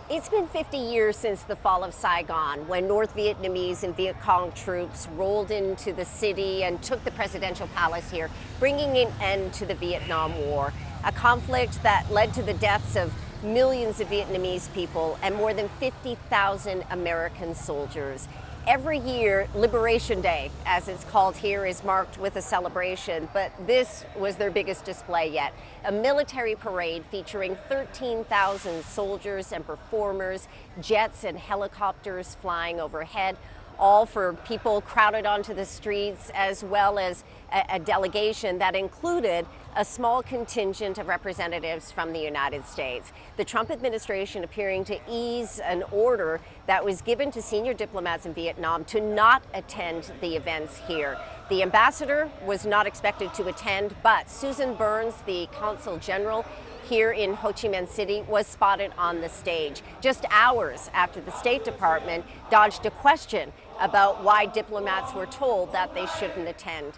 It's been 50 years since the fall of Saigon, when North Vietnamese and Viet Cong troops rolled into the city and took the presidential palace here, bringing an end to the Vietnam War, a conflict that led to the deaths of millions of Vietnamese people and more than 50,000 American soldiers. Every year, Liberation Day, as it's called here, is marked with a celebration, but this was their biggest display yet. A military parade featuring 13,000 soldiers and performers, jets and helicopters flying overhead, all for people crowded onto the streets, as well as a delegation that included a small contingent of representatives from the United States. The Trump administration appearing to ease an order that was given to senior diplomats in Vietnam to not attend the events here. The ambassador was not expected to attend, but Susan Burns, the consul general here in Ho Chi Minh City, was spotted on the stage just hours after the State Department dodged a question about why diplomats were told that they shouldn't attend.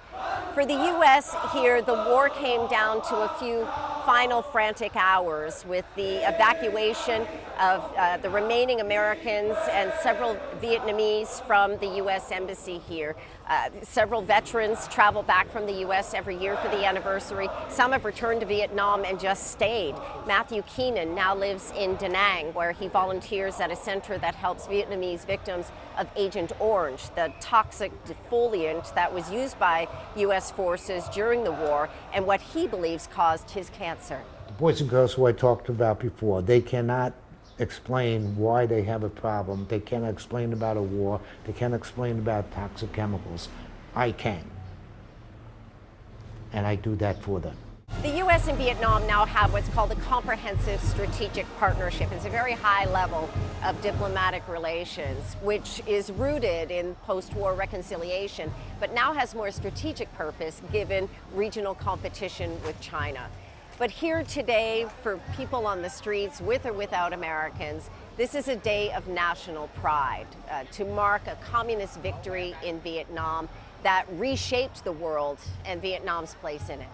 For the U.S. here, the war came down to a few final frantic hours with the evacuation of the remaining Americans and several Vietnamese from the U.S. Embassy here. Several veterans travel back from the U.S. every year for the anniversary. Some have returned to Vietnam and just stayed. Matthew Keenan now lives in Da Nang, where he volunteers at a center that helps Vietnamese victims of Agent Orange, the toxic defoliant that was used by U.S. forces during the war and what he believes caused his cancer. The boys and girls who I talked about before, they cannot explain why they have a problem. They cannot explain about a war. They can't explain about toxic chemicals. I can. And I do that for them. The U.S. and Vietnam now have what's called a comprehensive strategic partnership. It's a very high level of diplomatic relations, which is rooted in post-war reconciliation, but now has more strategic purpose given regional competition with China. But here today, for people on the streets, with or without Americans, this is a day of national pride to mark a communist victory in Vietnam that reshaped the world and Vietnam's place in it.